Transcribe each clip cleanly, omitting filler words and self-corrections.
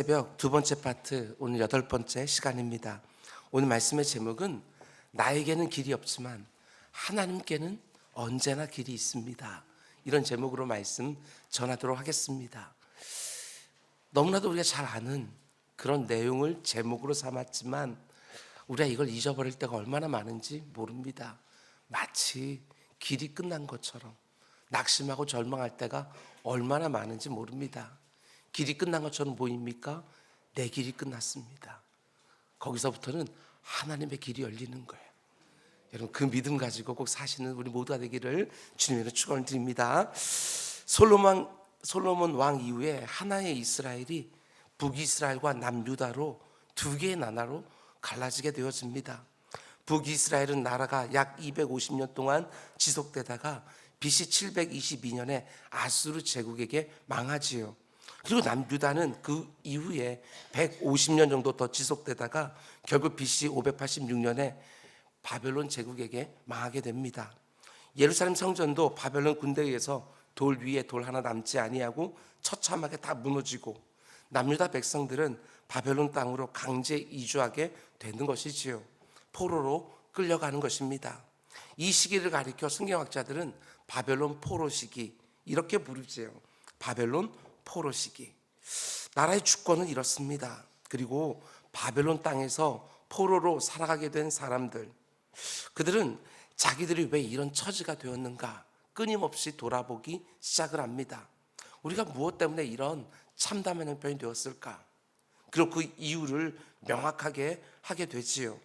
새벽 두 번째 파트, 오늘 8번째 시간입니다. 오늘 말씀의 제목은 나에게는 길이 없지만 하나님께는 언제나 길이 있습니다. 이런 제목으로 말씀 전하도록 하겠습니다. 너무나도 우리가 잘 아는 그런 내용을 제목으로 삼았지만 우리가 이걸 잊어버릴 때가 얼마나 많은지 모릅니다. 마치 길이 끝난 것처럼 낙심하고 절망할 때가 얼마나 많은지 모릅니다. 길이 끝난 것처럼 보입니까? 내 길이 끝났습니다. 거기서부터는 하나님의 길이 열리는 거예요. 여러분, 그 믿음 가지고 꼭 사시는 우리 모두가 되기를 주님으로 축원을 드립니다. 솔로몬 왕 이후에 하나의 이스라엘이 북이스라엘과 남유다로 두 개의 나라로 갈라지게 되어집니다. 북이스라엘은 나라가 약 250년 동안 지속되다가 BC 722년에 아수르 제국에게 망하지요. 그리고 남유다는 그 이후에 150년 정도 더 지속되다가 결국 BC 586년에 바벨론 제국에게 망하게 됩니다. 예루살렘 성전도 바벨론 군대에 의해서 돌 위에 돌 하나 남지 아니하고 처참하게 다 무너지고 남유다 백성들은 바벨론 땅으로 강제 이주하게 되는 것이지요. 포로로 끌려가는 것입니다. 이 시기를 가리켜 성경학자들은 바벨론 포로 시기 이렇게 부르지요. 바벨론 포로 시기. 나라의 주권은 이렇습니다. 그리고 바벨론 땅에서 포로로 살아가게 된 사람들, 그들은 자기들이 왜 이런 처지가 되었는가 끊임없이 돌아보기 시작을 합니다. 우리가 무엇 때문에 이런 참담한 형편이 되었을까? 그리고 그 이유를 명확하게 하게 되지요.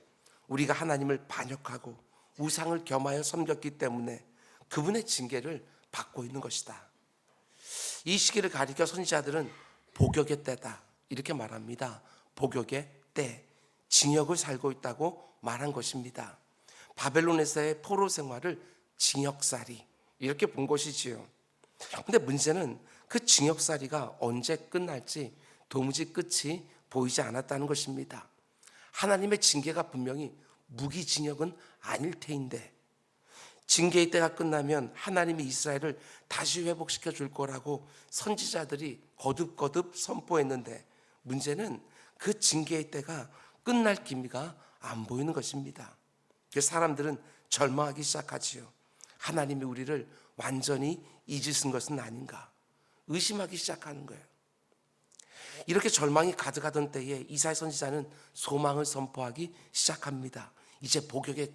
우리가 하나님을 반역하고 우상을 겸하여 섬겼기 때문에 그분의 징계를 받고 있는 것이다. 이 시기를 가리켜 선지자들은 복역의 때다 이렇게 말합니다. 복역의 때, 징역을 살고 있다고 말한 것입니다. 바벨론에서의 포로 생활을 징역살이 이렇게 본 것이지요. 근데 문제는 그 징역살이가 언제 끝날지 도무지 끝이 보이지 않았다는 것입니다. 하나님의 징계가 분명히 무기징역은 아닐 테인데 징계의 때가 끝나면 하나님이 이스라엘을 다시 회복시켜 줄 거라고 선지자들이 거듭거듭 선포했는데 문제는 그 징계의 때가 끝날 기미가 안 보이는 것입니다. 그래서 사람들은 절망하기 시작하지요. 하나님이 우리를 완전히 잊으신 것은 아닌가 의심하기 시작하는 거예요. 이렇게 절망이 가득하던 때에 이사야 선지자는 소망을 선포하기 시작합니다. 이제 복역의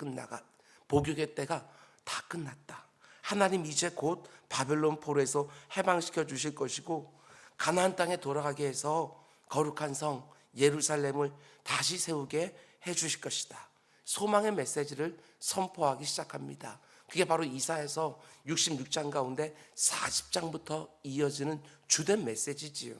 때가 다 끝났다. 하나님 이제 곧 바벨론 포로에서 해방시켜 주실 것이고 가나안 땅에 돌아가게 해서 거룩한 성 예루살렘을 다시 세우게 해 주실 것이다. 소망의 메시지를 선포하기 시작합니다. 그게 바로 이사야서 66장 가운데 40장부터 이어지는 주된 메시지지요.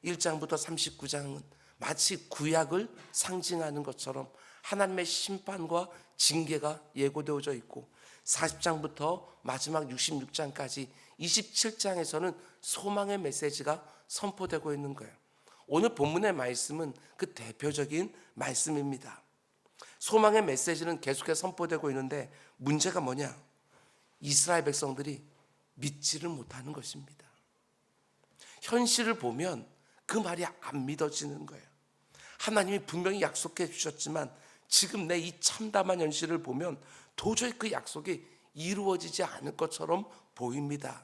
1장부터 39장은 마치 구약을 상징하는 것처럼 하나님의 심판과 징계가 예고되어져 있고 40장부터 마지막 66장까지 27장에서는 소망의 메시지가 선포되고 있는 거예요. 오늘 본문의 말씀은 그 대표적인 말씀입니다. 소망의 메시지는 계속해서 선포되고 있는데 문제가 뭐냐? 이스라엘 백성들이 믿지를 못하는 것입니다. 현실을 보면 그 말이 안 믿어지는 거예요. 하나님이 분명히 약속해 주셨지만 지금 내 이 참담한 현실을 보면 도저히 그 약속이 이루어지지 않을 것처럼 보입니다.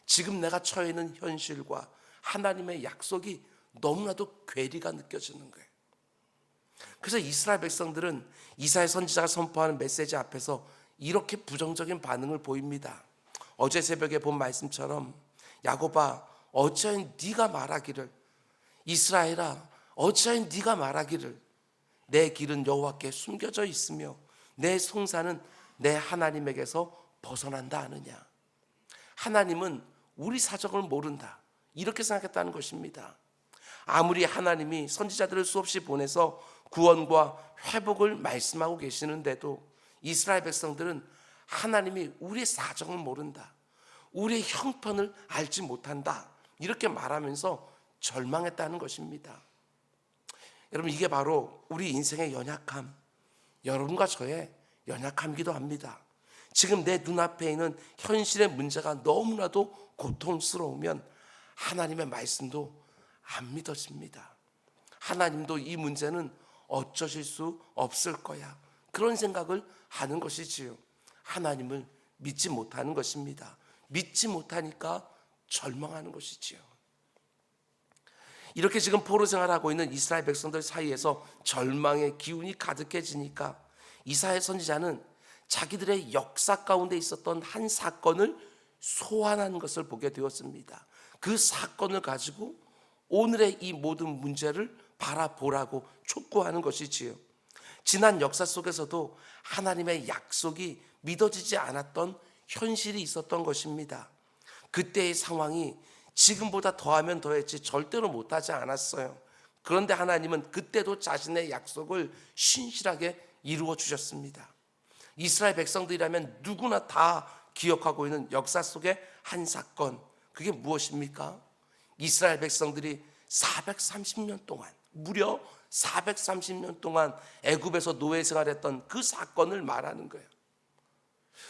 지금 내가 처해 있는 현실과 하나님의 약속이 너무나도 괴리가 느껴지는 거예요. 그래서 이스라엘 백성들은 이사야 선지자가 선포하는 메시지 앞에서 이렇게 부정적인 반응을 보입니다. 어제 새벽에 본 말씀처럼 야곱아 어찌하여 네가 말하기를 이스라엘아 어찌하여 네가 말하기를 내 길은 여호와께 숨겨져 있으며 내 송사는 내 하나님에게서 벗어난다 하느냐. 하나님은 우리 사정을 모른다 이렇게 생각했다는 것입니다. 아무리 하나님이 선지자들을 수없이 보내서 구원과 회복을 말씀하고 계시는데도 이스라엘 백성들은 하나님이 우리의 사정을 모른다, 우리의 형편을 알지 못한다 이렇게 말하면서 절망했다는 것입니다. 여러분, 이게 바로 우리 인생의 연약함, 여러분과 저의 연약함이기도 합니다. 지금 내 눈앞에 있는 현실의 문제가 너무나도 고통스러우면 하나님의 말씀도 안 믿어집니다. 하나님도 이 문제는 어쩌실 수 없을 거야, 그런 생각을 하는 것이지요. 하나님을 믿지 못하는 것입니다. 믿지 못하니까 절망하는 것이지요. 이렇게 지금 포로 생활하고 있는 이스라엘 백성들 사이에서 절망의 기운이 가득해지니까 이사야 선지자는 자기들의 역사 가운데 있었던 한 사건을 소환하는 것을 보게 되었습니다. 그 사건을 가지고 오늘의 이 모든 문제를 바라보라고 촉구하는 것이지요. 지난 역사 속에서도 하나님의 약속이 믿어지지 않았던 현실이 있었던 것입니다. 그때의 상황이 지금보다 더하면 더했지 절대로 못하지 않았어요. 그런데 하나님은 그때도 자신의 약속을 신실하게 이루어 주셨습니다. 이스라엘 백성들이라면 누구나 다 기억하고 있는 역사 속의 한 사건, 그게 무엇입니까? 이스라엘 백성들이 430년 동안, 무려 430년 동안 애굽에서 노예 생활했던 그 사건을 말하는 거예요.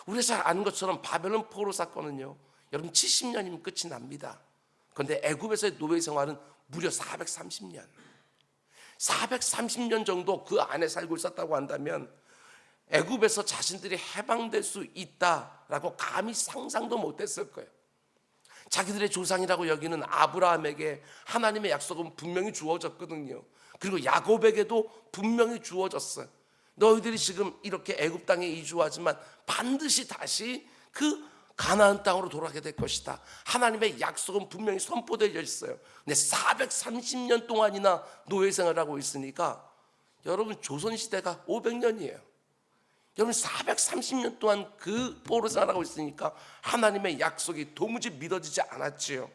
우리가 잘 아는 것처럼 바벨론 포로 사건은요, 여러분 70년이면 끝이 납니다. 그런데 애굽에서의 노예 생활은 무려 430년. 430년 정도 그 안에 살고 있었다고 한다면 애굽에서 자신들이 해방될 수 있다라고 감히 상상도 못했을 거예요. 자기들의 조상이라고 여기는 아브라함에게 하나님의 약속은 분명히 주어졌거든요. 그리고 야곱에게도 분명히 주어졌어요. 너희들이 지금 이렇게 애굽 땅에 이주하지만 반드시 다시 그 가나안 땅으로 돌아가게 될 것이다. 하나님의 약속은 분명히 선포되어 있어요. 근데 430년 동안이나 노예 생활을 하고 있으니까 여러분 조선시대가 500년이에요. 여러분 430년 동안 그 포로 생활하고 있으니까 하나님의 약속이 도무지 믿어지지 않았지요.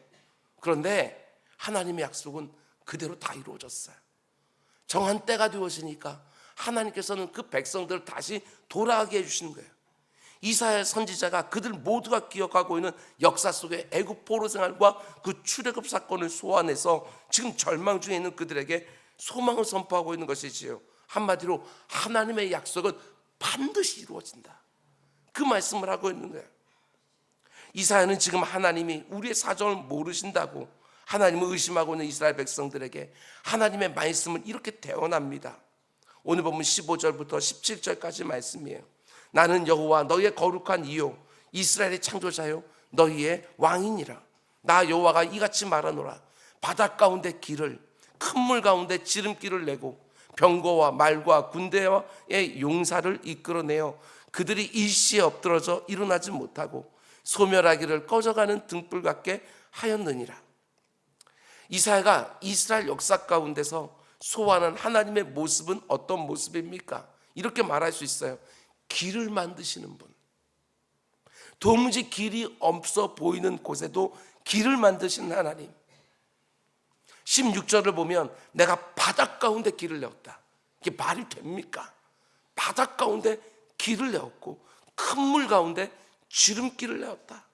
그런데 하나님의 약속은 그대로 다 이루어졌어요. 정한 때가 되었으니까 하나님께서는 그 백성들을 다시 돌아가게 해주시는 거예요. 이사야 선지자가 그들 모두가 기억하고 있는 역사 속의 애굽 포로 생활과 그 출애굽 사건을 소환해서 지금 절망 중에 있는 그들에게 소망을 선포하고 있는 것이지요. 한마디로 하나님의 약속은 반드시 이루어진다, 그 말씀을 하고 있는 거예요. 이사야는 지금 하나님이 우리의 사정을 모르신다고 하나님을 의심하고 있는 이스라엘 백성들에게 하나님의 말씀을 이렇게 대언합니다. 오늘 보면 15절부터 17절까지 말씀이에요. 나는 여호와 너희의 거룩한 이요 이스라엘의 창조자요 너희의 왕이니라. 나 여호와가 이같이 말하노라. 바다 가운데 길을, 큰 물 가운데 지름길을 내고 병거와 말과 군대의 용사를 이끌어내어 그들이 일시에 엎드러져 일어나지 못하고 소멸하기를 꺼져가는 등불 같게 하였느니라. 이사야가 이스라엘 역사 가운데서 소환한 하나님의 모습은 어떤 모습입니까? 이렇게 말할 수 있어요. 길을 만드시는 분. 도무지 길이 없어 보이는 곳에도 길을 만드시는 하나님. 16절을 보면 내가 바닷 가운데 길을 내었다. 이게 말이 됩니까? 바닷 가운데 길을 내었고 큰 물 가운데 지름길을 내었다.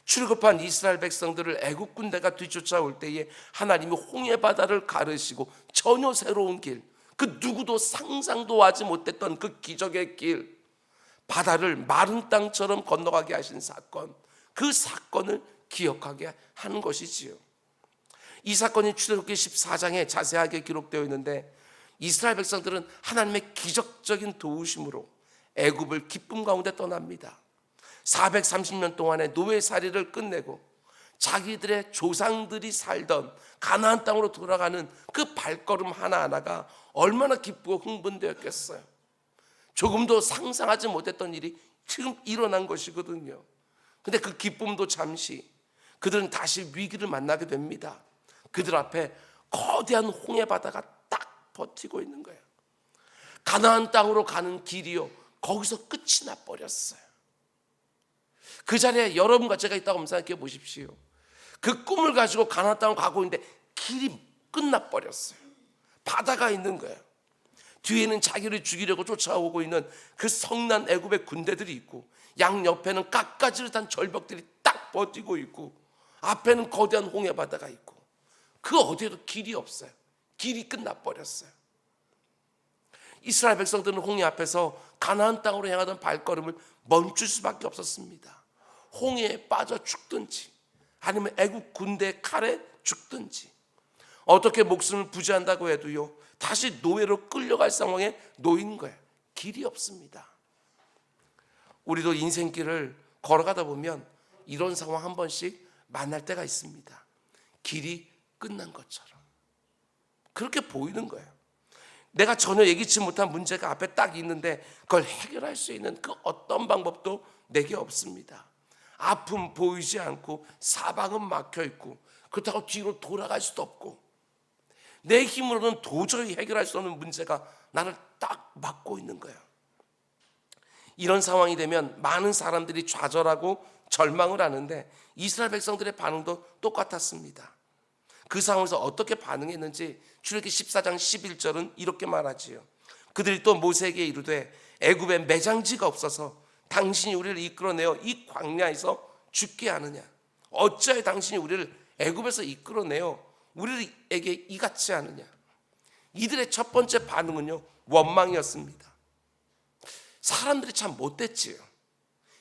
출애굽한 이스라엘 백성들을 애굽 군대가 뒤쫓아올 때에 하나님이 홍해 바다를 가르시고 전혀 새로운 길, 그 누구도 상상도 하지 못했던 그 기적의 길, 바다를 마른 땅처럼 건너가게 하신 사건, 그 사건을 기억하게 하는 것이지요. 이 사건이 출애굽기 14장에 자세하게 기록되어 있는데 이스라엘 백성들은 하나님의 기적적인 도우심으로 애굽을 기쁨 가운데 떠납니다. 430년 동안의 노예살이를 끝내고 자기들의 조상들이 살던 가나안 땅으로 돌아가는 그 발걸음 하나하나가 얼마나 기쁘고 흥분되었겠어요. 조금도 상상하지 못했던 일이 지금 일어난 것이거든요. 근데 그 기쁨도 잠시, 그들은 다시 위기를 만나게 됩니다. 그들 앞에 거대한 홍해 바다가 딱 버티고 있는 거예요. 가나안 땅으로 가는 길이요, 거기서 끝이 나버렸어요. 그 자리에 여러분과 제가 있다고 한번 생각해 보십시오. 그 꿈을 가지고 가나안 땅으로 가고 있는데 길이 끝나버렸어요. 바다가 있는 거예요. 뒤에는 자기를 죽이려고 쫓아오고 있는 그 성난 애굽의 군대들이 있고 양옆에는 깎아지를 단 절벽들이 딱 버티고 있고 앞에는 거대한 홍해 바다가 있고 그 어디에도 길이 없어요. 길이 끝나버렸어요. 이스라엘 백성들은 홍해 앞에서 가나안 땅으로 향하던 발걸음을 멈출 수밖에 없었습니다. 홍해에 빠져 죽든지 아니면 애굽 군대의 칼에 죽든지 어떻게 목숨을 부지한다고 해도요, 다시 노예로 끌려갈 상황에 놓인 거예요. 길이 없습니다. 우리도 인생길을 걸어가다 보면 이런 상황 한 번씩 만날 때가 있습니다. 길이 끝난 것처럼 그렇게 보이는 거예요. 내가 전혀 예기치 못한 문제가 앞에 딱 있는데 그걸 해결할 수 있는 그 어떤 방법도 내게 없습니다. 아픔 보이지 않고 사방은 막혀 있고 그렇다고 뒤로 돌아갈 수도 없고 내 힘으로는 도저히 해결할 수 없는 문제가 나를 딱 막고 있는 거예요. 이런 상황이 되면 많은 사람들이 좌절하고 절망을 하는데 이스라엘 백성들의 반응도 똑같았습니다. 그 상황에서 어떻게 반응했는지 출애굽기 14장 11절은 이렇게 말하지요. 그들이 또 모세에게 이르되 애굽에 매장지가 없어서 당신이 우리를 이끌어내어 이 광야에서 죽게 하느냐. 어찌하여 당신이 우리를 애굽에서 이끌어내어 우리에게 이같이 하느냐. 이들의 첫 번째 반응은요, 원망이었습니다. 사람들이 참 못됐지요.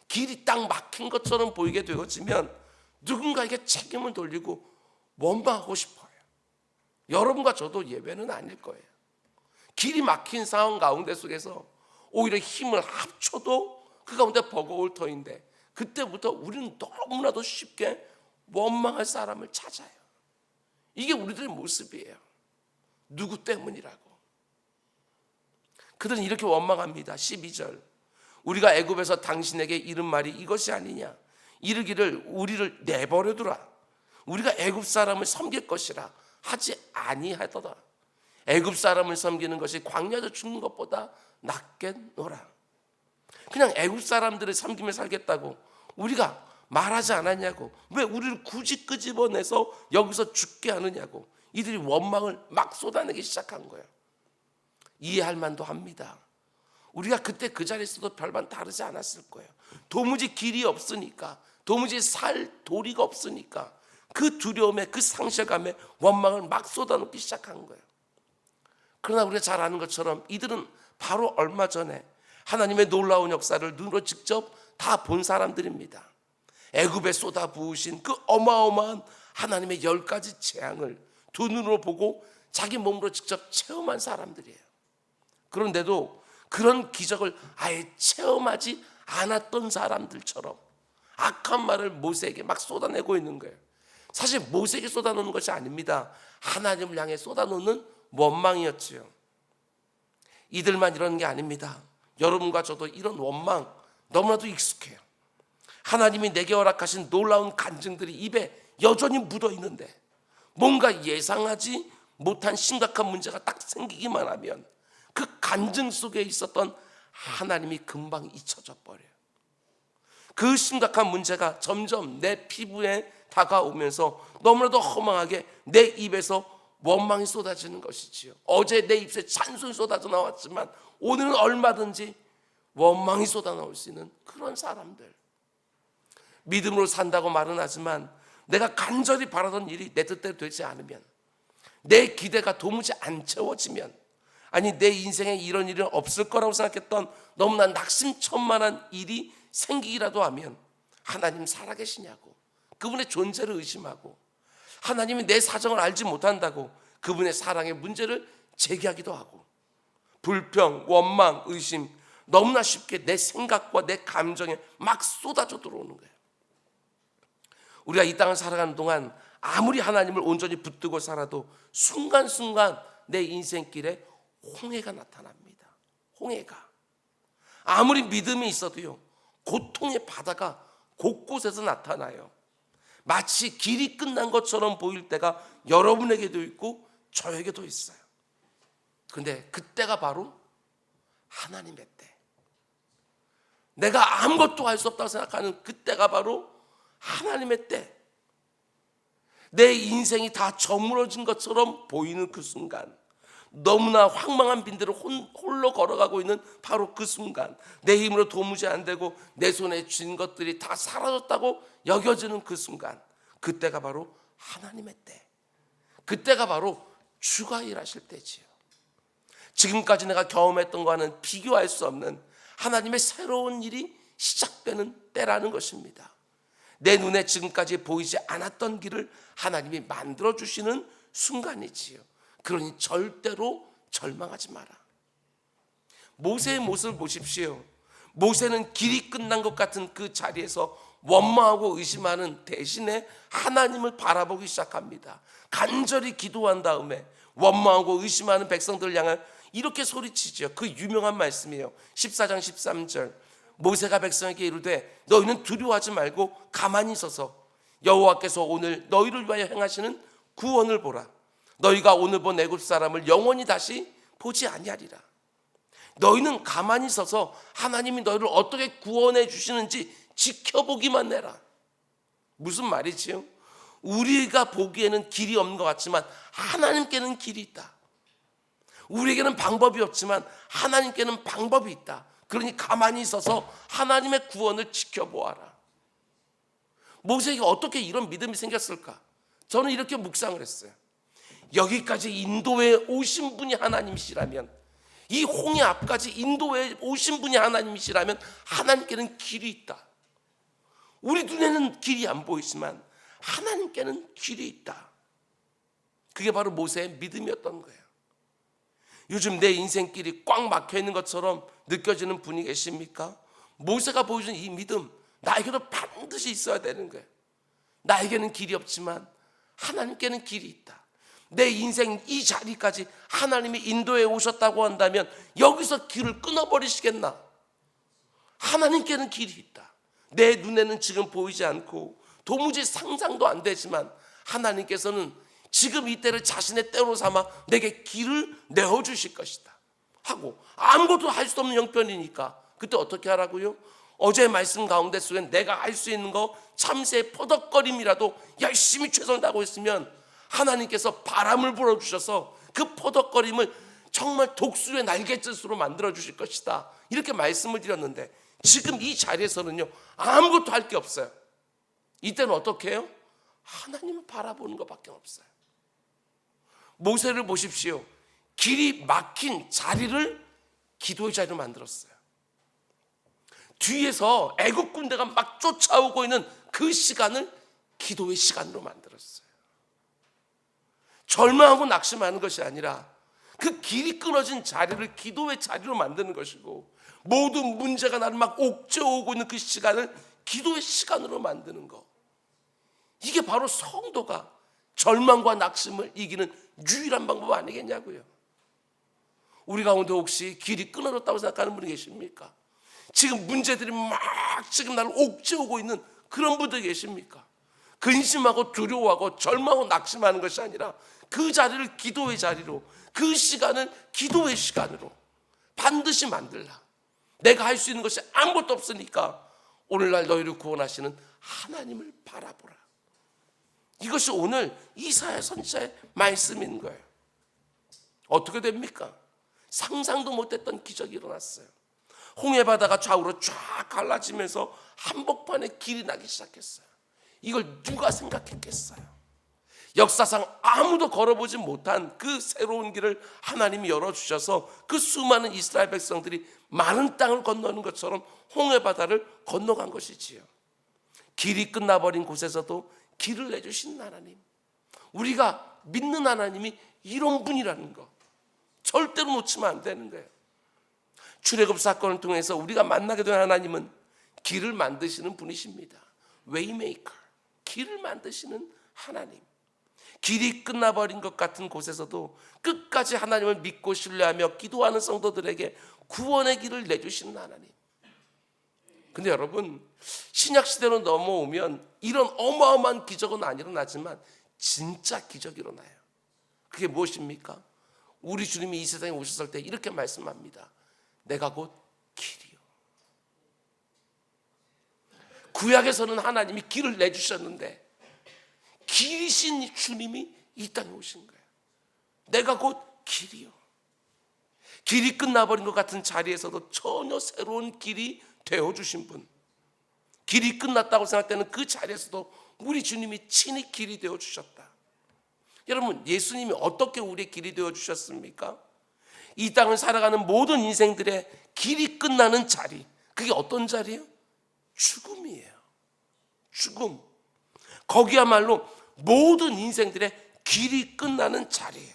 길이 딱 막힌 것처럼 보이게 되어지면 누군가에게 책임을 돌리고 원망하고 싶어요. 여러분과 저도 예외는 아닐 거예요. 길이 막힌 상황 가운데 속에서 오히려 힘을 합쳐도 그 가운데 버거울 터인데 그때부터 우리는 너무나도 쉽게 원망할 사람을 찾아요. 이게 우리들의 모습이에요. 누구 때문이라고. 그들은 이렇게 원망합니다. 12절. 우리가 애굽에서 당신에게 이른 말이 이것이 아니냐. 이르기를 우리를 내버려 두라. 우리가 애굽 사람을 섬길 것이라 하지 아니하더라. 애굽 사람을 섬기는 것이 광야에서 죽는 것보다 낫겠노라. 그냥 애굽 사람들을 섬기며 살겠다고 우리가 말하지 않았냐고. 왜 우리를 굳이 끄집어내서 여기서 죽게 하느냐고. 이들이 원망을 막 쏟아내기 시작한 거예요. 이해할 만도 합니다. 우리가 그때 그 자리에 있어도 별반 다르지 않았을 거예요. 도무지 길이 없으니까, 도무지 살 도리가 없으니까 그 두려움에, 그 상실감에 원망을 막 쏟아놓기 시작한 거예요. 그러나 우리가 잘 아는 것처럼 이들은 바로 얼마 전에 하나님의 놀라운 역사를 눈으로 직접 다 본 사람들입니다. 애굽에 쏟아부으신 그 어마어마한 하나님의 10가지 재앙을 두 눈으로 보고 자기 몸으로 직접 체험한 사람들이에요. 그런데도 그런 기적을 아예 체험하지 않았던 사람들처럼 악한 말을 모세에게 막 쏟아내고 있는 거예요. 사실 모세에게 쏟아놓는 것이 아닙니다. 하나님을 향해 쏟아놓는 원망이었지요. 이들만 이러는 게 아닙니다. 여러분과 저도 이런 원망 너무나도 익숙해요. 하나님이 내게 허락하신 놀라운 간증들이 입에 여전히 묻어 있는데 뭔가 예상하지 못한 심각한 문제가 딱 생기기만 하면 그 간증 속에 있었던 하나님이 금방 잊혀져 버려요. 그 심각한 문제가 점점 내 피부에 다가오면서 너무나도 허망하게 내 입에서 원망이 쏟아지는 것이지요. 어제 내 입에 찬송이 쏟아져 나왔지만 오늘은 얼마든지 원망이 쏟아 나올 수 있는 그런 사람들. 믿음으로 산다고 말은 하지만 내가 간절히 바라던 일이 내 뜻대로 되지 않으면, 내 기대가 도무지 안 채워지면, 아니 내 인생에 이런 일은 없을 거라고 생각했던 너무나 낙심천만한 일이 생기기라도 하면 하나님 살아계시냐고 그분의 존재를 의심하고, 하나님이 내 사정을 알지 못한다고 그분의 사랑의 문제를 제기하기도 하고, 불평, 원망, 의심 너무나 쉽게 내 생각과 내 감정에 막 쏟아져 들어오는 거예요. 우리가 이 땅을 살아가는 동안 아무리 하나님을 온전히 붙들고 살아도 순간순간 내 인생길에 홍해가 나타납니다. 홍해가. 아무리 믿음이 있어도요, 고통의 바다가 곳곳에서 나타나요. 마치 길이 끝난 것처럼 보일 때가 여러분에게도 있고 저에게도 있어요. 그런데 그때가 바로 하나님의 때. 내가 아무것도 할 수 없다고 생각하는 그때가 바로 하나님의 때. 내 인생이 다 저물어진 것처럼 보이는 그 순간, 너무나 황망한 빈대로 홀로 걸어가고 있는 바로 그 순간, 내 힘으로 도무지 안 되고 내 손에 쥔 것들이 다 사라졌다고 여겨지는 그 순간, 그때가 바로 하나님의 때. 그때가 바로 주가 일하실 때지요. 지금까지 내가 경험했던 것과는 비교할 수 없는 하나님의 새로운 일이 시작되는 때라는 것입니다. 내 눈에 지금까지 보이지 않았던 길을 하나님이 만들어주시는 순간이지요. 그러니 절대로 절망하지 마라. 모세의 모습을 보십시오. 모세는 길이 끝난 것 같은 그 자리에서 원망하고 의심하는 대신에 하나님을 바라보기 시작합니다. 간절히 기도한 다음에 원망하고 의심하는 백성들을 향해 이렇게 소리치죠. 그 유명한 말씀이에요. 14장 13절. 모세가 백성에게 이르되 너희는 두려워하지 말고 가만히 서서 여호와께서 오늘 너희를 위하여 행하시는 구원을 보라. 너희가 오늘 본 애굽 사람을 영원히 다시 보지 아니하리라. 너희는 가만히 서서 하나님이 너희를 어떻게 구원해 주시는지 지켜보기만 해라. 무슨 말이지요? 우리가 보기에는 길이 없는 것 같지만 하나님께는 길이 있다. 우리에게는 방법이 없지만 하나님께는 방법이 있다. 그러니 가만히 서서 하나님의 구원을 지켜보아라. 모세에게 어떻게 이런 믿음이 생겼을까? 저는 이렇게 묵상을 했어요. 여기까지 인도에 오신 분이 하나님이시라면, 이 홍해 앞까지 인도에 오신 분이 하나님이시라면 하나님께는 길이 있다. 우리 눈에는 길이 안 보이지만 하나님께는 길이 있다. 그게 바로 모세의 믿음이었던 거예요. 요즘 내 인생길이 꽉 막혀 있는 것처럼 느껴지는 분이 계십니까? 모세가 보여준 이 믿음, 나에게도 반드시 있어야 되는 거예요. 나에게는 길이 없지만 하나님께는 길이 있다. 내 인생 이 자리까지 하나님이 인도해 오셨다고 한다면 여기서 길을 끊어버리시겠나? 하나님께는 길이 있다. 내 눈에는 지금 보이지 않고 도무지 상상도 안 되지만 하나님께서는 지금 이때를 자신의 때로 삼아 내게 길을 내어주실 것이다 하고, 아무것도 할 수 없는 형편이니까 그때 어떻게 하라고요? 어제의 말씀 가운데 속엔 내가 할 수 있는 거 참새의 퍼덕거림이라도 열심히 최선을 다하고 있으면 하나님께서 바람을 불어주셔서 그 퍼덕거림을 정말 독수리의 날갯짓으로 만들어주실 것이다, 이렇게 말씀을 드렸는데 지금 이 자리에서는요 아무것도 할 게 없어요. 이때는 어떻게 해요? 하나님을 바라보는 것밖에 없어요. 모세를 보십시오. 길이 막힌 자리를 기도의 자리로 만들었어요. 뒤에서 애국 군대가 막 쫓아오고 있는 그 시간을 기도의 시간으로 만들었어요. 절망하고 낙심하는 것이 아니라 그 길이 끊어진 자리를 기도의 자리로 만드는 것이고, 모든 문제가 나를 막 옥죄오고 있는 그 시간을 기도의 시간으로 만드는 것, 이게 바로 성도가 절망과 낙심을 이기는 유일한 방법 아니겠냐고요. 우리 가운데 혹시 길이 끊어졌다고 생각하는 분이 계십니까? 지금 문제들이 막 지금 나를 옥죄오고 있는 그런 분들 계십니까? 근심하고 두려워하고 절망하고 낙심하는 것이 아니라 그 자리를 기도의 자리로, 그 시간을 기도의 시간으로 반드시 만들라. 내가 할 수 있는 것이 아무것도 없으니까 오늘날 너희를 구원하시는 하나님을 바라보라. 이것이 오늘 이사야 선지자의 말씀인 거예요. 어떻게 됩니까? 상상도 못했던 기적이 일어났어요. 홍해바다가 좌우로 쫙 갈라지면서 한복판에 길이 나기 시작했어요. 이걸 누가 생각했겠어요? 역사상 아무도 걸어보지 못한 그 새로운 길을 하나님이 열어주셔서 그 수많은 이스라엘 백성들이 많은 땅을 건너는 것처럼 홍해바다를 건너간 것이지요. 길이 끝나버린 곳에서도 길을 내주신 하나님, 우리가 믿는 하나님이 이런 분이라는 거 절대로 놓치면 안 되는 거예요. 출애굽 사건을 통해서 우리가 만나게 된 하나님은 길을 만드시는 분이십니다. 웨이메이커, 길을 만드시는 하나님. 길이 끝나버린 것 같은 곳에서도 끝까지 하나님을 믿고 신뢰하며 기도하는 성도들에게 구원의 길을 내주시는 하나님. 근데 여러분, 신약시대로 넘어오면 이런 어마어마한 기적은 안 일어나지만 진짜 기적이 일어나요. 그게 무엇입니까? 우리 주님이 이 세상에 오셨을 때 이렇게 말씀합니다. 내가 곧 길이요. 구약에서는 하나님이 길을 내주셨는데 길이신 주님이 이 땅에 오신 거예요. 내가 곧 길이요. 길이 끝나버린 것 같은 자리에서도 전혀 새로운 길이 되어주신 분, 길이 끝났다고 생각되는 그 자리에서도 우리 주님이 친히 길이 되어주셨다. 여러분, 예수님이 어떻게 우리의 길이 되어주셨습니까? 이 땅을 살아가는 모든 인생들의 길이 끝나는 자리, 그게 어떤 자리예요? 죽음이에요. 죽음. 거기야말로 모든 인생들의 길이 끝나는 자리예요.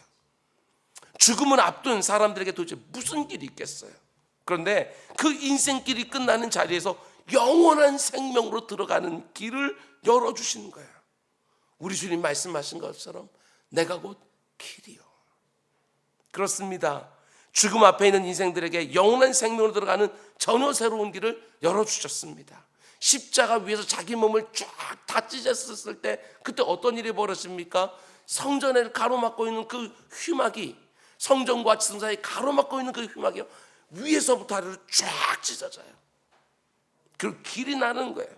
죽음을 앞둔 사람들에게 도대체 무슨 길이 있겠어요? 그런데 그 인생길이 끝나는 자리에서 영원한 생명으로 들어가는 길을 열어주시는 거예요. 우리 주님 말씀하신 것처럼 내가 곧 길이요. 그렇습니다. 죽음 앞에 있는 인생들에게 영원한 생명으로 들어가는 전혀 새로운 길을 열어주셨습니다. 십자가 위에서 자기 몸을 쫙 다 찢었을 때 그때 어떤 일이 벌어집니까? 성전을 가로막고 있는 그 휘막이, 성전과 지성 사이 가로막고 있는 그 휘막이 위에서부터 아래로 쫙 찢어져요. 그 길이 나는 거예요.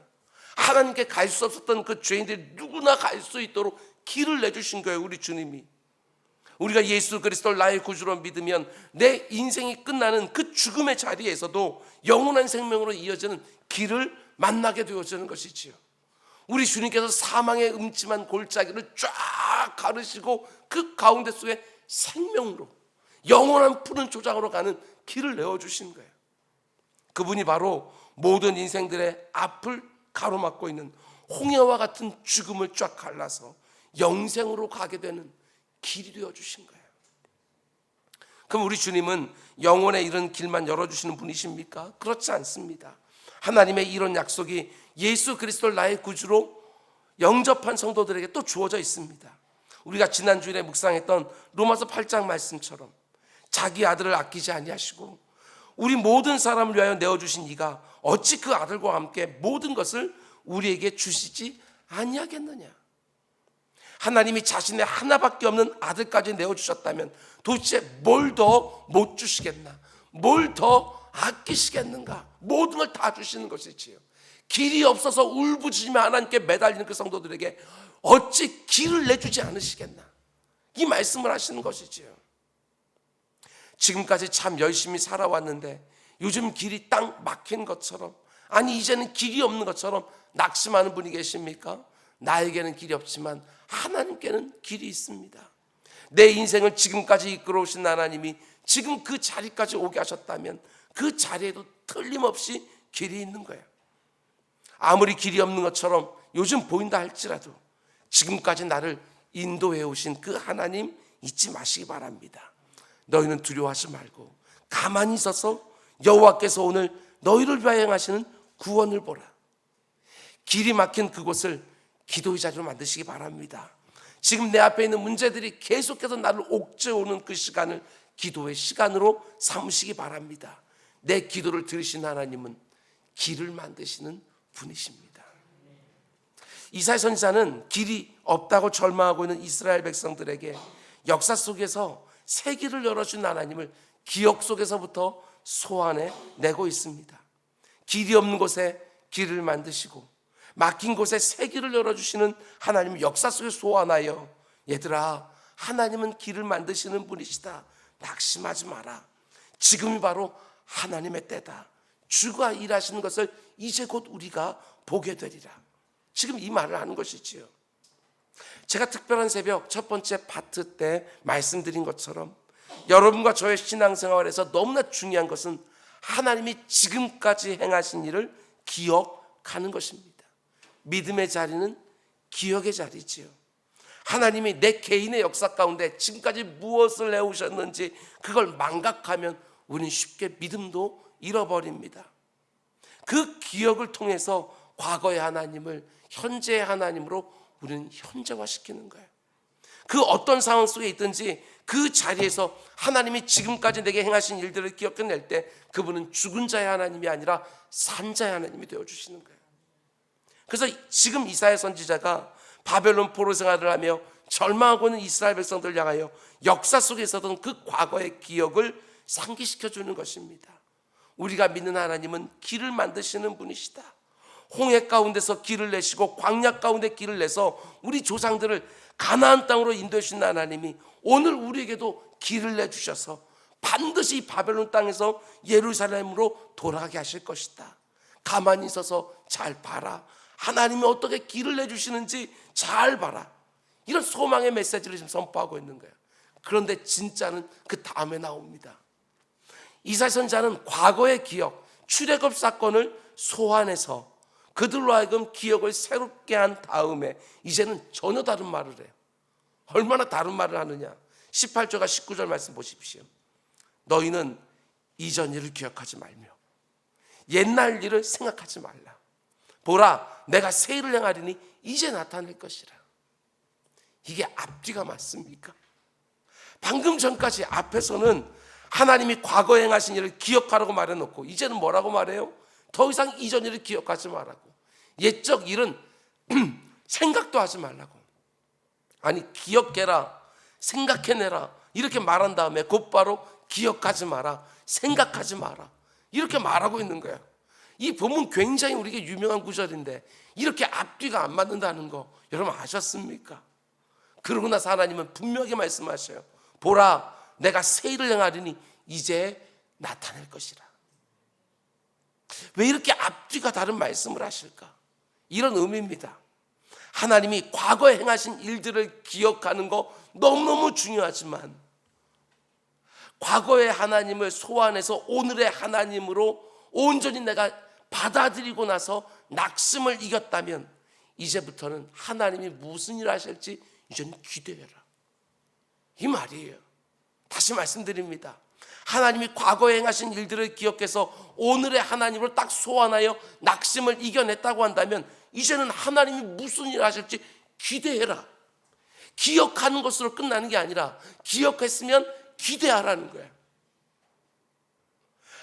하나님께 갈 수 없었던 그 죄인들이 누구나 갈 수 있도록 길을 내주신 거예요. 우리 주님이. 우리가 예수 그리스도를 나의 구주로 믿으면 내 인생이 끝나는 그 죽음의 자리에서도 영원한 생명으로 이어지는 길을 만나게 되어지는 것이지요. 우리 주님께서 사망의 음침한 골짜기를 쫙 가르시고 그 가운데 속에 생명으로 영원한 푸른 초장으로 가는 길을 내어주신 거예요. 그분이 바로 모든 인생들의 앞을 가로막고 있는 홍해와 같은 죽음을 쫙 갈라서 영생으로 가게 되는 길이 되어주신 거예요. 그럼 우리 주님은 영원에 이런 길만 열어주시는 분이십니까? 그렇지 않습니다. 하나님의 이런 약속이 예수 그리스도를 나의 구주로 영접한 성도들에게 또 주어져 있습니다. 우리가 지난주에 묵상했던 로마서 8장 말씀처럼 자기 아들을 아끼지 아니하시고 우리 모든 사람을 위하여 내어주신 이가 어찌 그 아들과 함께 모든 것을 우리에게 주시지 아니하겠느냐. 하나님이 자신의 하나밖에 없는 아들까지 내어주셨다면 도대체 뭘 더 못 주시겠나, 뭘 더 아끼시겠는가. 모든 걸 다 주시는 것이지요. 길이 없어서 울부짖으며 하나님께 매달리는 그 성도들에게 어찌 길을 내주지 않으시겠나, 이 말씀을 하시는 것이지요. 지금까지 참 열심히 살아왔는데 요즘 길이 딱 막힌 것처럼, 아니 이제는 길이 없는 것처럼 낙심하는 분이 계십니까? 나에게는 길이 없지만 하나님께는 길이 있습니다. 내 인생을 지금까지 이끌어 오신 하나님이 지금 그 자리까지 오게 하셨다면 그 자리에도 틀림없이 길이 있는 거예요. 아무리 길이 없는 것처럼 요즘 보인다 할지라도 지금까지 나를 인도해 오신 그 하나님 잊지 마시기 바랍니다. 너희는 두려워하지 말고 가만히 있어서 여호와께서 오늘 너희를 위하여 행하시는 구원을 보라. 길이 막힌 그곳을 기도의 자리로 만드시기 바랍니다. 지금 내 앞에 있는 문제들이 계속해서 나를 옥죄오는 그 시간을 기도의 시간으로 삼으시기 바랍니다. 내 기도를 들으신 하나님은 길을 만드시는 분이십니다. 이사야 선지자는 길이 없다고 절망하고 있는 이스라엘 백성들에게 역사 속에서 새 길을 열어준 하나님을 기억 속에서부터 소환해 내고 있습니다. 길이 없는 곳에 길을 만드시고 막힌 곳에 새 길을 열어주시는 하나님을 역사 속에 소환하여, 얘들아 하나님은 길을 만드시는 분이시다, 낙심하지 마라, 지금이 바로 하나님의 때다, 주가 일하시는 것을 이제 곧 우리가 보게 되리라, 지금 이 말을 하는 것이지요. 제가 특별한 새벽 첫 번째 파트 때 말씀드린 것처럼 여러분과 저의 신앙생활에서 너무나 중요한 것은 하나님이 지금까지 행하신 일을 기억하는 것입니다. 믿음의 자리는 기억의 자리지요. 하나님이 내 개인의 역사 가운데 지금까지 무엇을 해오셨는지 그걸 망각하면 우리는 쉽게 믿음도 잃어버립니다. 그 기억을 통해서 과거의 하나님을 현재의 하나님으로 우리는 현재화시키는 거예요. 그 어떤 상황 속에 있든지 그 자리에서 하나님이 지금까지 내게 행하신 일들을 기억해낼 때 그분은 죽은 자의 하나님이 아니라 산 자의 하나님이 되어주시는 거예요. 그래서 지금 이사야 선지자가 바벨론 포로 생활을 하며 절망하고 있는 이스라엘 백성들을 향하여 역사 속에 있었던 그 과거의 기억을 상기시켜주는 것입니다. 우리가 믿는 하나님은 길을 만드시는 분이시다. 홍해 가운데서 길을 내시고 광야 가운데 길을 내서 우리 조상들을 가나안 땅으로 인도해 주신 하나님이 오늘 우리에게도 길을 내주셔서 반드시 바벨론 땅에서 예루살렘으로 돌아가게 하실 것이다. 가만히 있어서 잘 봐라. 하나님이 어떻게 길을 내주시는지 잘 봐라. 이런 소망의 메시지를 지금 선포하고 있는 거예요. 그런데 진짜는 그 다음에 나옵니다. 이사야 선지자는 과거의 기억, 출애굽 사건을 소환해서 그들로 하여금 기억을 새롭게 한 다음에 이제는 전혀 다른 말을 해요. 얼마나 다른 말을 하느냐. 18절과 19절 말씀 보십시오. 너희는 이전 일을 기억하지 말며 옛날 일을 생각하지 말라. 보라, 내가 새 일을 행하리니 이제 나타날 것이라. 이게 앞뒤가 맞습니까? 방금 전까지 앞에서는 하나님이 과거에 행하신 일을 기억하라고 말해놓고 이제는 뭐라고 말해요? 더 이상 이전 일을 기억하지 말라고. 옛적 일은 생각도 하지 말라고. 아니, 기억해라, 생각해내라 이렇게 말한 다음에 곧바로 기억하지 마라, 생각하지 마라 이렇게 말하고 있는 거야. 이 본문 굉장히 우리에게 유명한 구절인데 이렇게 앞뒤가 안 맞는다는 거 여러분 아셨습니까? 그러고 나서 하나님은 분명하게 말씀하셔요. 보라, 내가 새 일을 행하리니 이제 나타낼 것이라. 왜 이렇게 앞뒤가 다른 말씀을 하실까? 이런 의미입니다. 하나님이 과거에 행하신 일들을 기억하는 거 너무너무 중요하지만 과거의 하나님을 소환해서 오늘의 하나님으로 온전히 내가 받아들이고 나서 낙심을 이겼다면 이제부터는 하나님이 무슨 일을 하실지 이제는 기대해라, 이 말이에요. 다시 말씀드립니다. 하나님이 과거에 행하신 일들을 기억해서 오늘의 하나님으로 딱 소환하여 낙심을 이겨냈다고 한다면 이제는 하나님이 무슨 일을 하실지 기대해라. 기억하는 것으로 끝나는 게 아니라 기억했으면 기대하라는 거예요.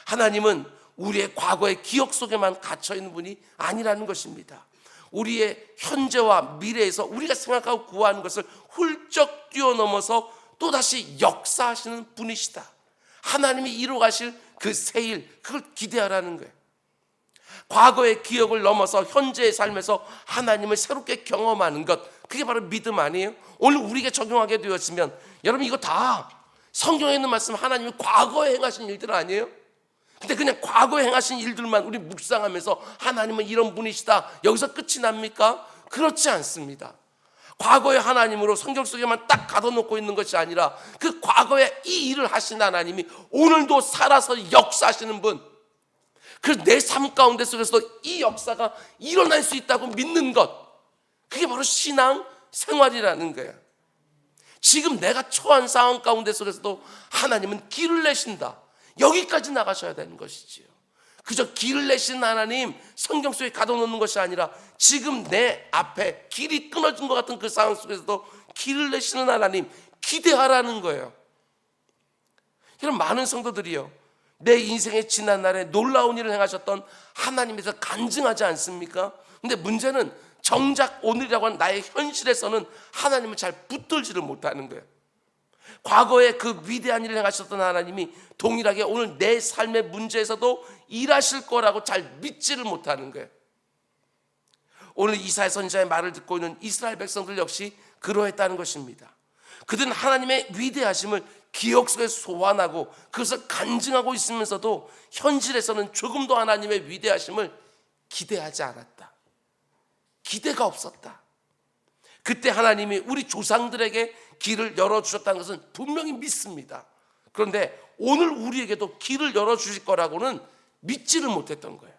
하나님은 우리의 과거의 기억 속에만 갇혀있는 분이 아니라는 것입니다. 우리의 현재와 미래에서 우리가 생각하고 구하는 것을 훌쩍 뛰어넘어서 또다시 역사하시는 분이시다. 하나님이 이루어가실 그 새일, 그걸 기대하라는 거예요. 과거의 기억을 넘어서 현재의 삶에서 하나님을 새롭게 경험하는 것, 그게 바로 믿음 아니에요? 오늘 우리에게 적용하게 되었으면 여러분 이거 다 성경에 있는 말씀, 하나님이 과거에 행하신 일들 아니에요? 근데 그냥 과거에 행하신 일들만 우리 묵상하면서 하나님은 이런 분이시다, 여기서 끝이 납니까? 그렇지 않습니다. 과거의 하나님으로 성경 속에만 딱 가둬놓고 있는 것이 아니라 그 과거에 이 일을 하신 하나님이 오늘도 살아서 역사하시는 분, 그래서 내 삶 가운데 속에서 이 역사가 일어날 수 있다고 믿는 것, 그게 바로 신앙 생활이라는 거예요. 지금 내가 처한 상황 가운데 속에서도 하나님은 길을 내신다, 여기까지 나가셔야 되는 것이지요. 그저 길을 내신 하나님 성경 속에 가둬놓는 것이 아니라 지금 내 앞에 길이 끊어진 것 같은 그 상황 속에서도 길을 내시는 하나님 기대하라는 거예요. 이런 많은 성도들이요, 내 인생의 지난 날에 놀라운 일을 행하셨던 하나님에서 간증하지 않습니까? 근데 문제는 정작 오늘이라고 하는 나의 현실에서는 하나님을 잘 붙들지를 못하는 거예요. 과거에 그 위대한 일을 행하셨던 하나님이 동일하게 오늘 내 삶의 문제에서도 일하실 거라고 잘 믿지를 못하는 거예요. 오늘 이사야 선지자의 말을 듣고 있는 이스라엘 백성들 역시 그러했다는 것입니다. 그들은 하나님의 위대하심을 기억 속에 소환하고 그것을 간증하고 있으면서도 현실에서는 조금도 하나님의 위대하심을 기대하지 않았다. 기대가 없었다. 그때 하나님이 우리 조상들에게 길을 열어주셨다는 것은 분명히 믿습니다. 그런데 오늘 우리에게도 길을 열어주실 거라고는 믿지를 못했던 거예요.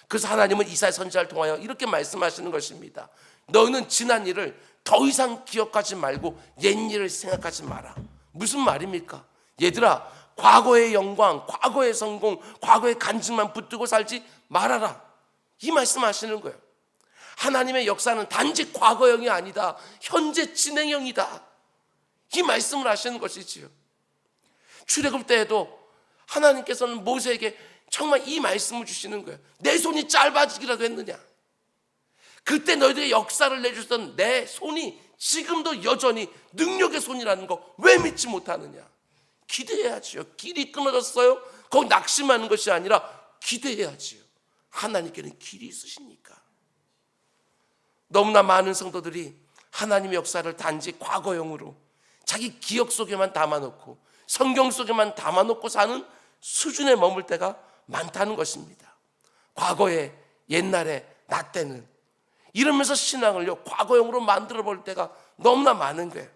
그래서 하나님은 이사야 선지자를 통하여 이렇게 말씀하시는 것입니다. 너희는 지난 일을 더 이상 기억하지 말고 옛 일을 생각하지 마라. 무슨 말입니까? 얘들아, 과거의 영광, 과거의 성공, 과거의 간증만 붙들고 살지 말아라, 이 말씀하시는 거예요. 하나님의 역사는 단지 과거형이 아니다, 현재 진행형이다, 이 말씀을 하시는 것이지요. 출애굽 때에도 하나님께서는 모세에게 정말 이 말씀을 주시는 거예요. 내 손이 짧아지기라도 했느냐? 그때 너희들의 역사를 내주셨던 내 손이 지금도 여전히 능력의 손이라는 거 왜 믿지 못하느냐? 기대해야지요. 길이 끊어졌어요? 거기 낙심하는 것이 아니라 기대해야지요. 하나님께는 길이 있으시니까. 너무나 많은 성도들이 하나님의 역사를 단지 과거형으로 자기 기억 속에만 담아놓고 성경 속에만 담아놓고 사는 수준에 머물 때가 많다는 것입니다. 과거에, 옛날에, 나 때는 이러면서 신앙을요 과거형으로 만들어 볼 때가 너무나 많은 거예요.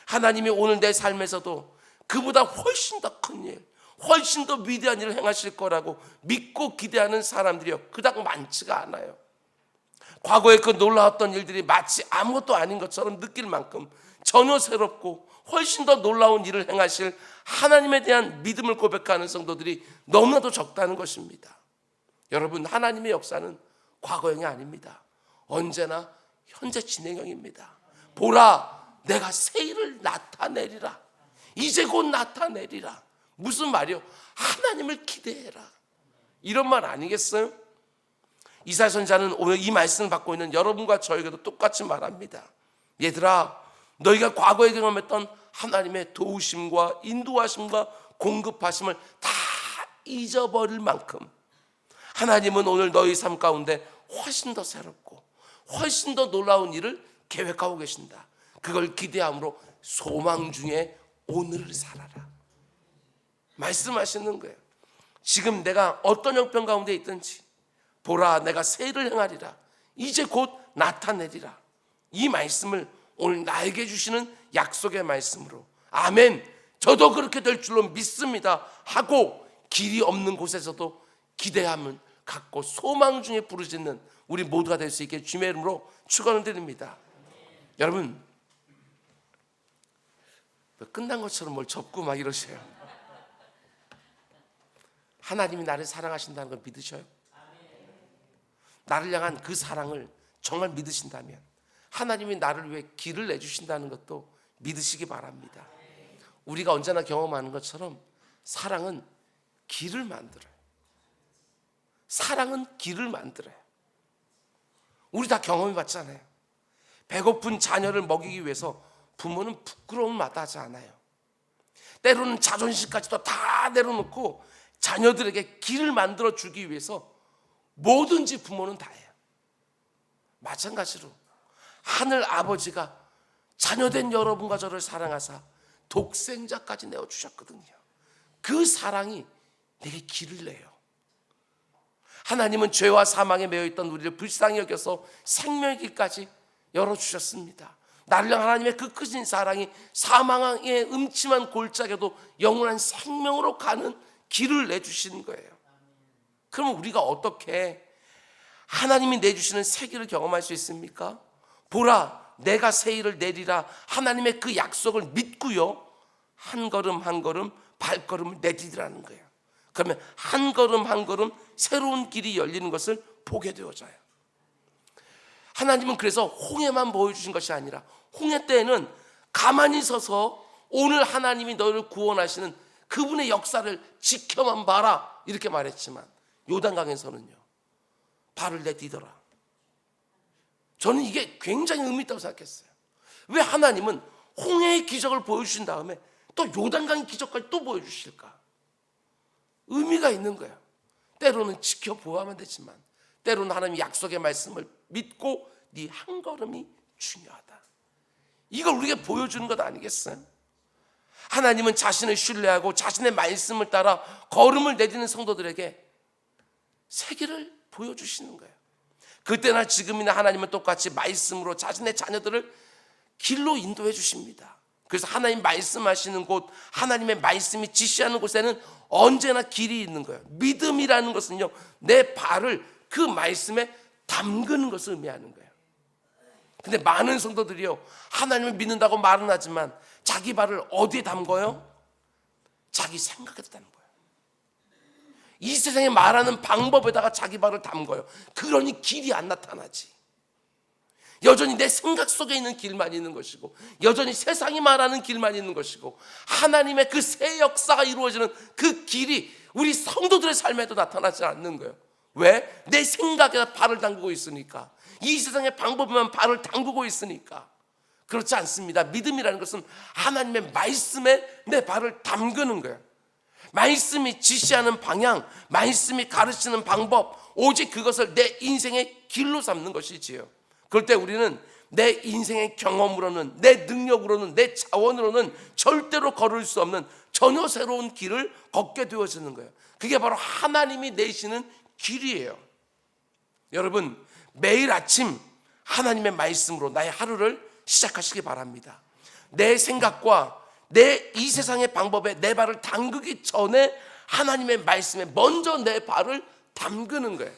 하나님이 오늘 내 삶에서도 그보다 훨씬 더 큰 일, 훨씬 더 위대한 일을 행하실 거라고 믿고 기대하는 사람들이요 그닥 많지가 않아요. 과거에 그 놀라웠던 일들이 마치 아무것도 아닌 것처럼 느낄 만큼 전혀 새롭고 훨씬 더 놀라운 일을 행하실 하나님에 대한 믿음을 고백하는 성도들이 너무나도 적다는 것입니다. 여러분, 하나님의 역사는 과거형이 아닙니다. 언제나 현재 진행형입니다. 보라, 내가 새 일을 나타내리라. 이제 곧 나타내리라. 무슨 말이요? 하나님을 기대해라. 이런 말 아니겠어요? 이사야 선지자는 오늘 이 말씀을 받고 있는 여러분과 저에게도 똑같이 말합니다. 얘들아, 너희가 과거에 경험했던 하나님의 도우심과 인도하심과 공급하심을 다 잊어버릴 만큼 하나님은 오늘 너희 삶 가운데 훨씬 더 새롭고 훨씬 더 놀라운 일을 계획하고 계신다. 그걸 기대함으로 소망 중에 오늘을 살아라. 말씀하시는 거예요. 지금 내가 어떤 형편 가운데 있든지 보라, 내가 새 일을 행하리라. 이제 곧 나타내리라. 이 말씀을 오늘 나에게 주시는 약속의 말씀으로 아멘, 저도 그렇게 될 줄로 믿습니다 하고 길이 없는 곳에서도 기대함을 갖고 소망 중에 부르짖는 우리 모두가 될 수 있게 주님의 이름으로 축원을 드립니다. 여러분, 끝난 것처럼 뭘 접고 막 이러세요. 하나님이 나를 사랑하신다는 걸 믿으셔요? 나를 향한 그 사랑을 정말 믿으신다면 하나님이 나를 위해 길을 내주신다는 것도 믿으시기 바랍니다. 우리가 언제나 경험하는 것처럼 사랑은 길을 만들어요. 사랑은 길을 만들어요. 우리 다 경험해 봤잖아요. 배고픈 자녀를 먹이기 위해서 부모는 부끄러움을 마다하지 않아요. 때로는 자존심까지도 다 내려놓고 자녀들에게 길을 만들어 주기 위해서 뭐든지 부모는 다 해요. 마찬가지로 하늘 아버지가 자녀된 여러분과 저를 사랑하사 독생자까지 내어주셨거든요. 그 사랑이 내게 길을 내요. 하나님은 죄와 사망에 매여있던 우리를 불쌍히 여겨서 생명의 길까지 열어주셨습니다. 나를 향한 하나님의 그 크신 사랑이 사망의 음침한 골짜기에도 영원한 생명으로 가는 길을 내주시는 거예요. 그러면 우리가 어떻게 하나님이 내주시는 새 길을 경험할 수 있습니까? 보라, 내가 새 일을 내리라. 하나님의 그 약속을 믿고요, 한 걸음 한 걸음 발걸음을 내디디라는 거예요. 그러면 한 걸음 한 걸음 새로운 길이 열리는 것을 보게 되어져요. 하나님은 그래서 홍해만 보여주신 것이 아니라 홍해 때에는 가만히 서서 오늘 하나님이 너를 구원하시는 그분의 역사를 지켜만 봐라 이렇게 말했지만 요단강에서는요, 발을 내디뎌라. 저는 이게 굉장히 의미 있다고 생각했어요. 왜 하나님은 홍해의 기적을 보여주신 다음에 또 요단강의 기적까지 또 보여주실까? 의미가 있는 거예요. 때로는 지켜보아야만 되지만 때로는 하나님의 약속의 말씀을 믿고 네 한 걸음이 중요하다. 이걸 우리에게 보여주는 것 아니겠어요? 하나님은 자신을 신뢰하고 자신의 말씀을 따라 걸음을 내디는 성도들에게 세계를 보여주시는 거예요. 그때나 지금이나 하나님은 똑같이 말씀으로 자신의 자녀들을 길로 인도해 주십니다. 그래서 하나님 말씀하시는 곳, 하나님의 말씀이 지시하는 곳에는 언제나 길이 있는 거예요. 믿음이라는 것은요, 내 발을 그 말씀에 담그는 것을 의미하는 거예요. 근데 많은 성도들이요, 하나님을 믿는다고 말은 하지만 자기 발을 어디에 담궈요? 자기 생각에다 담궈요. 이 세상에 말하는 방법에다가 자기 발을 담궈요. 그러니 길이 안 나타나지. 여전히 내 생각 속에 있는 길만 있는 것이고, 여전히 세상이 말하는 길만 있는 것이고, 하나님의 그 새 역사가 이루어지는 그 길이 우리 성도들의 삶에도 나타나지 않는 거예요. 왜? 내 생각에다 발을 담그고 있으니까. 이 세상의 방법에만 발을 담그고 있으니까. 그렇지 않습니다. 믿음이라는 것은 하나님의 말씀에 내 발을 담그는 거예요. 말씀이 지시하는 방향, 말씀이 가르치는 방법, 오직 그것을 내 인생의 길로 삼는 것이지요. 그럴 때 우리는 내 인생의 경험으로는, 내 능력으로는, 내 자원으로는 절대로 걸을 수 없는 전혀 새로운 길을 걷게 되어지는 거예요. 그게 바로 하나님이 내시는 길이에요. 여러분, 매일 아침 하나님의 말씀으로 나의 하루를 시작하시기 바랍니다. 내 생각과 내 이 세상의 방법에 내 발을 담그기 전에 하나님의 말씀에 먼저 내 발을 담그는 거예요.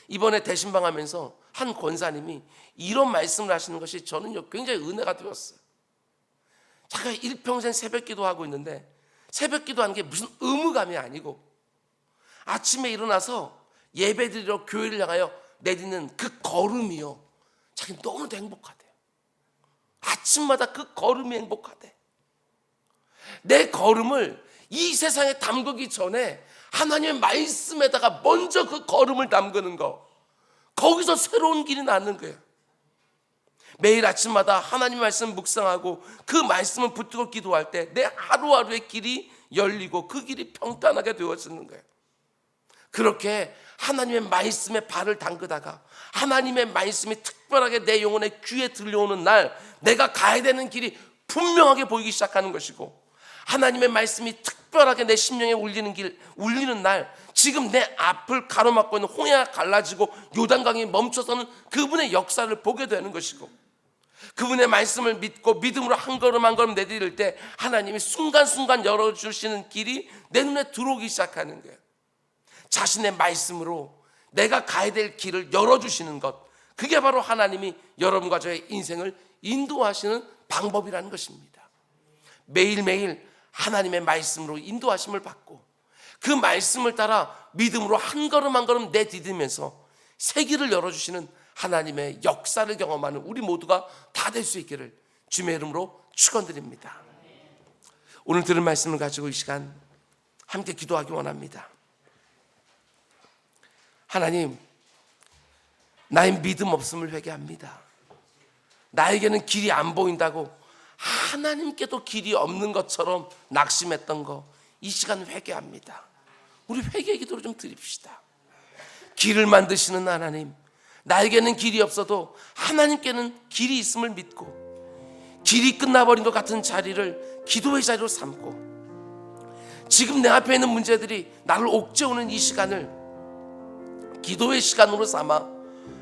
이번에 대신방하면서 한 권사님이 이런 말씀을 하시는 것이 저는 굉장히 은혜가 되었어요. 자기가 일평생 새벽 기도하고 있는데 새벽 기도하는 게 무슨 의무감이 아니고 아침에 일어나서 예배드리러 교회를 향하여 내딛는 그 걸음이요, 자기 너무도 행복하대요. 아침마다 그 걸음이 행복하대. 내 걸음을 이 세상에 담그기 전에 하나님의 말씀에다가 먼저 그 걸음을 담그는 거, 거기서 새로운 길이 나는 거예요. 매일 아침마다 하나님 말씀 묵상하고 그 말씀을 붙들고 기도할 때 내 하루하루의 길이 열리고 그 길이 평탄하게 되어지는 거예요. 그렇게 하나님의 말씀에 발을 담그다가 하나님의 말씀이 특별하게 내 영혼의 귀에 들려오는 날, 내가 가야 되는 길이 분명하게 보이기 시작하는 것이고, 하나님의 말씀이 특별하게 내 심령에 울리는 날, 지금 내 앞을 가로막고 있는 홍해가 갈라지고 요단강이 멈춰서는 그분의 역사를 보게 되는 것이고, 그분의 말씀을 믿고 믿음으로 한 걸음 한 걸음 내디딜 때 하나님이 순간순간 열어주시는 길이 내 눈에 들어오기 시작하는 거예요. 자신의 말씀으로 내가 가야 될 길을 열어주시는 것, 그게 바로 하나님이 여러분과 저의 인생을 인도하시는 방법이라는 것입니다. 매일매일 하나님의 말씀으로 인도하심을 받고 그 말씀을 따라 믿음으로 한 걸음 한 걸음 내디디면서 새 길을 열어주시는 하나님의 역사를 경험하는 우리 모두가 다 될 수 있기를 주님의 이름으로 축원드립니다. 오늘 들은 말씀을 가지고 이 시간 함께 기도하기 원합니다. 하나님, 나의 믿음 없음을 회개합니다. 나에게는 길이 안 보인다고 하나님께도 길이 없는 것처럼 낙심했던 거, 이 시간 회개합니다. 우리 회개의 기도를 좀 드립시다. 길을 만드시는 하나님, 나에게는 길이 없어도 하나님께는 길이 있음을 믿고 길이 끝나버린 것 같은 자리를 기도의 자리로 삼고, 지금 내 앞에 있는 문제들이 나를 옥죄오는 이 시간을 기도의 시간으로 삼아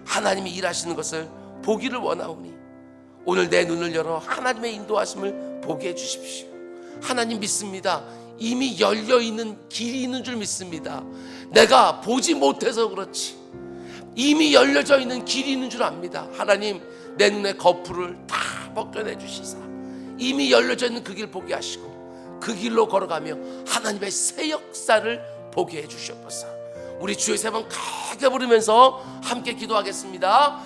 하나님이 일하시는 것을 보기를 원하오니 오늘 내 눈을 열어 하나님의 인도하심을 보게 해주십시오. 하나님 믿습니다. 이미 열려있는 길이 있는 줄 믿습니다. 내가 보지 못해서 그렇지 이미 열려져 있는 길이 있는 줄 압니다. 하나님, 내 눈의 거풀을 다 벗겨내 주시사 이미 열려져 있는 그 길 보게 하시고 그 길로 걸어가며 하나님의 새 역사를 보게 해 주시옵소서. 우리 주의 세 번 크게 부르면서 함께 기도하겠습니다.